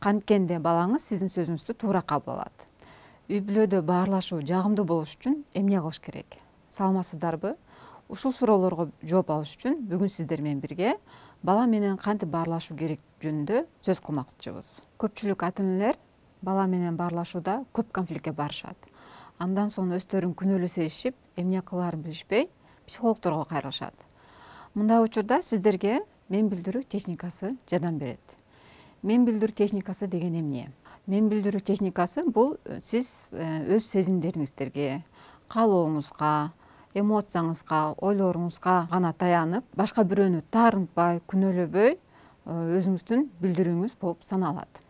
Канткенде балаңыз сиздин сөзүңүздү туура кабыл алат. Үй бүлөдө баарлашуу жагымдуу болуш үчүн эмне кылыш керек? Саламатсыздарбы? Ушул суроолорго жооп алыш үчүн бүгүн сиздер менен бирге бала менен кантип баарлашуу керек жөнүндө сөз кылмакчыбыз. Көпчүлүк ата энелер бала менен баарлашууда көп конфликтке барышат. Андан соң өздөрүн күнөөлүү сезишип, эмне кылаарын билишпей, психологдорго кайрылышат. Мындай учурда сиздерге мен билдирүү техникасы жардам берет. Мен билдирүү техникасы деген эмне? Мен билдирүү техникасы бул сиз өз сезимдериңиздерге, каалооңузга, эмоцияңызга, ойлоруңузга гана таянып, башка бирөөнү таарынтпай, күнөөлөбөй өзүңүздүн билдирүүңүз болуп саналат.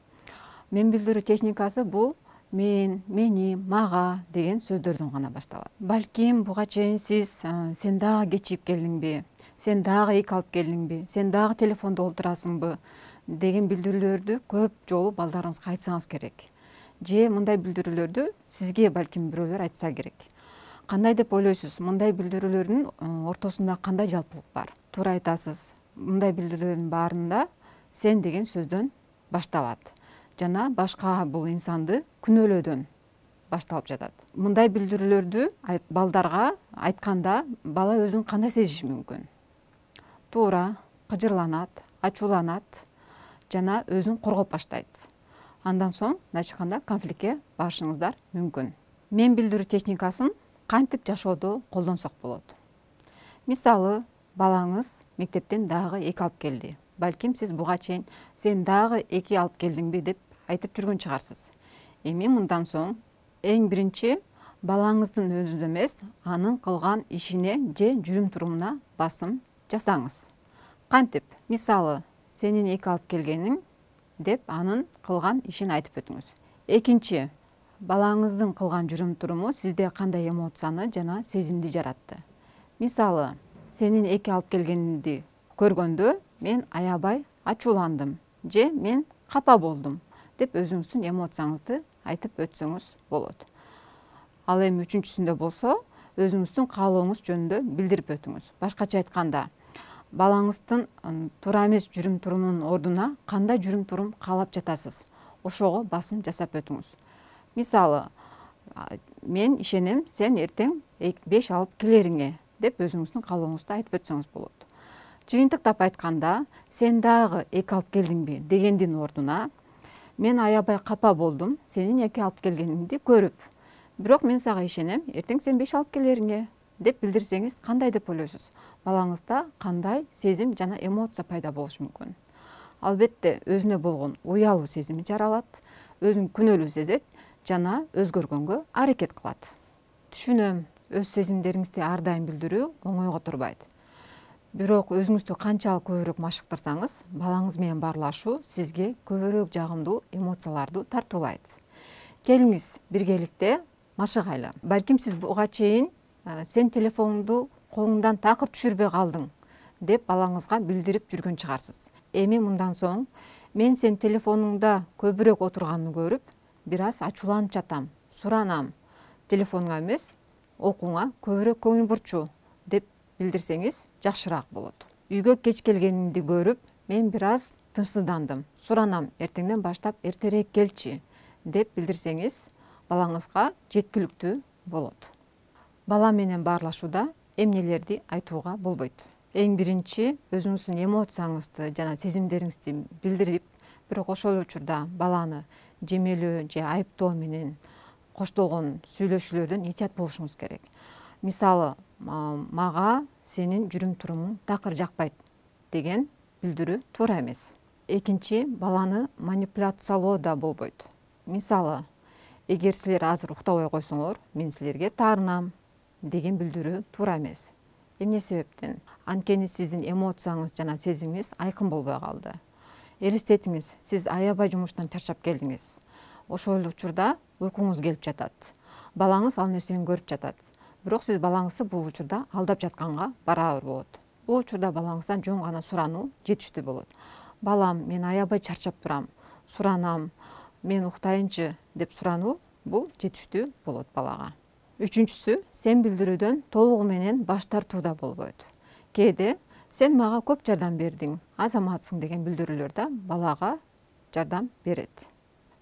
Мен билдирүү техникасы бул мен, мени, мага деген сөздөрдөн гана башталат. Балким буга чейин сиз сен дагы кечигип келдиңби, сен дагы эки алып келдиңби, сен дагы телефондо олтурасыңбы деген билдирүүлөрдү көп жолу балдарыңызга айтсаңыз керек. Же мындай билдирүүлөрдү сизге балким бирөөлөр айтса керек. Кандай деп ойлойсуз? Мындай билдирүүлөрдүн ортосунда кандай жалпылык бар? Туура айтасыз. Мындай билдирүүлөрдүн баарында сен деген сөздөн башталат. Жана башка бул инсанды күнөөлөөдөн башталып жатат. Мындай билдирүүлөрдү балдарга айтканда бала өзүн кандай сезиши мүмкүн? Туура, кыжырланат, ачууланат жана өзүн коргоп баштайт. Андан соң начыканда конфликтке барышыңыздар мүмкүн. Мен билдирүү техникасын кантип жашоодо колдонсок болот? Мисалы, балаңыз мектептен дагы эки алып келди. Балким сиз буга чейин сен дагы эки алып келдиңби деп айтып жүргөн чыгарсыз. Эми мындан соң эң биринчи балаңыздын өзүнө эмес, анын кылган ишине же жүрүм турумуна басым жасаңыз. Кантип? Мисалы, сенин эки алып келгениң деп анын кылган ишин айтып өтүңүз. Экинчи, балаңыздын кылган жүрүм туруму сизде кандай эмоцияны жана сезимди жаратты. Мисалы, сенин эки алып келгениңди көргөндө мен аябай ачууландым же мен капа болдум деп өзүңүздүн эмоцияңызды айтып өтсөңүз болот. Ал эми үчүнчүсүндө болсо өзүңүздүн каалооңуз жөнүндө билдирип өтүңүз. Башкача айтканда, балаңыздын туура эмес жүрүм турумунун ордуна кандай жүрүм турум каалап жатасыз? Ошого басым жасап өтүңүз. Мисалы, мен ишенем сен эртең 5 алып келериңе деп өзүңүздүн каалооңузду айтып өтсөңүз болот. Жыйынтыктап айтканда, сен дагы эки алып келдиңби дегендин ордуна мен аябай капа болдум сенин эки алып келгениңди көрүп. Бирок мен сага ишенем, эртең сен 5 алып келериңе деп билдирсеңиз кандай деп ойлойсуз? Балаңызда кандай сезим жана эмоция пайда болушу мүмкүн? Албетте өзүнө болгон уялуу сезими жаралат, өзүн күнөөлүү сезет жана өзгөргөнгө аракет кылат. Түшүнөм, өз сезимдериңизди ар дайым билдирүү оңойго турбайт. Бирок өзүңүздү канчалык көбүрөөк машыктырсаңыз, балаңыз менен баарлашуу сизге көбүрөөк жагымдуу эмоцияларды тартуулайт. Келиңиз биргеликте машыгайлы. Балким сиз буга чейин сен телефонуңду колуңдан такыр түшүрбөй калдың деп балаңызга билдирип жүргөн чыгарсыз. Эми мындан соң мен сен телефонуңда көбүрөөк отурганын көрүп, бир аз ачууланып жатам, суранам. Телефонуңа эмес, окууңа көбүрөөк көңүл бурчу деп билдирсеңиз жакшыраак болот. Үйгө кеч келгениңди көрүп, мен бир аз тынчсыздандым, суранам, эртеңден баштап эртерээк келчи деп билдирсеңиз балаңызга жеткиликтүү болот. Бала менен баарлашууда эмнелерди айтууга болбойт? Эң биринчи өзүңүздүн эмоцияңызды жана сезимдериңизди билдирип, бирок ошол учурда баланы жемелөө же айыптоо менен коштолгон сүйлөшүүлөрдөн этият болушуңуз керек. Мисалы, мага сенин жүрүм турумуң такыр жакпайт деген билдирүү туура эмес. Экинчи, баланы манипуляциялоо да болбойт. Мисалы, эгер силер азыр уктабай койсоңор, мен силерге таарынам деген билдирүү туура эмес. Эмне себептен? Анткени сиздин эмоцияңыз жана сезимиңиз айкын болбой калды. Элестетиңиз, сиз аябай жумуштан чарчап келдиңиз. Ошол учурда уйкуңуз келип жатат. Балаңыз ал нерсени көрүп жатат. Бирок сиз балаңызды бул учурда алдап жатканга барабар болот. Бул учурда балаңыздан жөн гана сурануу жетиштүү болот. Балам, мен аябай чарчап турам, суранам, мен уктайынчы деп сурануу бул жетиштүү болот балага. Үчүнчүсү, сен билдирүүдөн толугу менен баш тартуу да болбойт. Кээде сен мага көп жардам бердиң, азаматсың деген билдирүүлөр да балага жардам берет.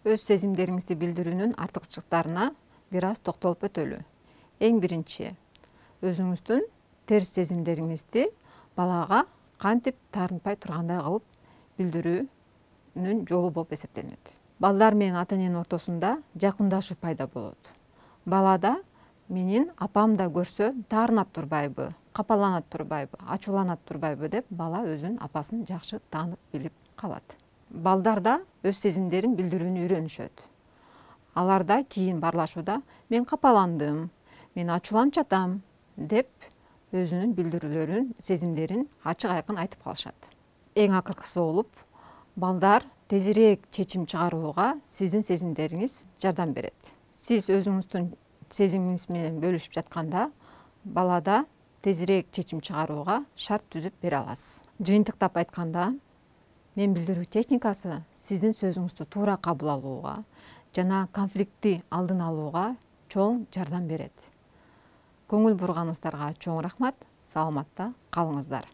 Өз сезимдериңизди билдирүүнүн артыкчылыктарына бир аз токтолуп өтөлү. Эң биринчи, өзүңүздүн терс сезимдериңизди балага кантип таарынтпай тургандай кылып билдирүүнүн жолу болуп эсептелет. Балдар менен ата эненин ортосунда жакындашуу пайда болот. Балада менин апам да көрсө таарынат турбайбы, капаланат турбайбы, ачууланат турбайбы деп бала өзүнүн апасын жакшы таанып билип калат. Балдар да өз сезимдерин билдирүүнү үйрөнүшөт. Алар да кийин баарлашууда мен капаландым, мен ачууланып жатам деп өзүнүн билдирүүлөрүн, сезимдерин ачык айкын айтып калышат. Эң акыркысы болуп, балдар тезирээк чечим чыгарууга сиздин сезимдериңиз жардам берет. Сиз өзүңүздүн сезимиңиз менен бөлүшүп жатканда балада тезирээк чечим чыгарууга шарт түзүп бере аласыз. Жыйынтыктап айтканда, мен билдирүү техникасы сиздин сөзүңүздү туура кабыл алууга жана конфликтти алдын алууга чоң жардам берет. Көңүл бурганыңыздарга чоң рахмат. Саламатта калыңыздар.